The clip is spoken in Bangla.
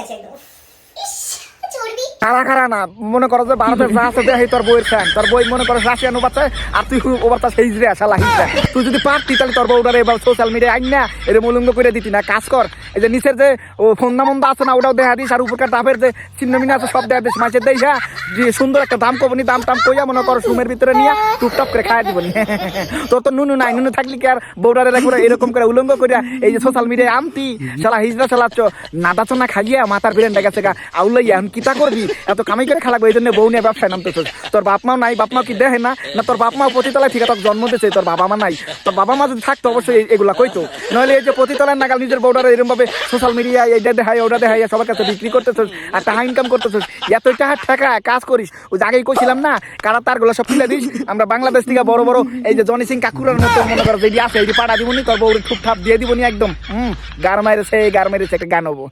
আছে একদম ইস চর্বি খারা খারা না মনে করো যে ভারতের যা আছে দেখি তোর বইয়ের ফ্যান তোর বই মনে করো রাশিয়ান বাচ্চা আর তুই ওবার তা সেই আসা লাগিস তুই যদি পারতি তাহলে তোর বউটারে এবার সোশ্যাল মিডিয়ায় আইন না এরকম উলঙ্গ করে দিতি না কাজ কর এই যে নিচের যে ও ফন্দা মন্দা আছে না ওটাও দেখা দিস আর উপরকার ডাবের যে চিহ্নমিনা আছে সব দেখা দিস মাছের দেই হ্যাঁ সুন্দর একটা দাম কবনি দাম টাম কইয়া মনে করো সুমের ভিতরে নিয়ে টুকটাপ করে খাই দিবনি তোর তো নুনু নাই নুনু থাকলি কি আর বউটারে করে এরকম করে উলঙ্গ করিয়া এই যে সোশ্যাল মিডিয়ায় আনতি শালা হিজড়া চালাচ্ছ নাদাচ না খাইয়া মাথার বিরেনটা গেছে গা আউলাইয়া এখন কিতা করবি এত কামাই করে খেলাবো এই জন্য বউ নিয়ে ব্যবসায় নামতেছিস তোর বাপ মাও নাই বাপ মাও কি দেখে না না তোর বাপ মাও পতিতলায় ঠিক তোর জন্ম দিয়েছে তোর বাবা মা নাই তোর বাবা মা যদি থাকতো অবশ্যই এগুলা কইতো নইলে এই যে পতিতলার নাগাল নিজের বউটারে এরকম ভাবে সোশ্যাল মিডিয়ায় এইটা দেখায় ওটা দেখায় সবার কাছে বিক্রি করতেছিস আর টাকা ইনকাম করতেছিস এত টাকা ঠেকা কাজ করিস ওই আগেই কইছিলাম না কারা তারগুলো সব তুলে দিস আমরা বাংলাদেশ থেকে বড় বড় এই যে জনি সিং কাকুরের মতো মনে করো যেটি আছে এইটি পাড়া দিবনি তোর বউরে ঠুপ ঠাপ দিয়ে দিবনি একদম গার মেরেছে একটা গান হবো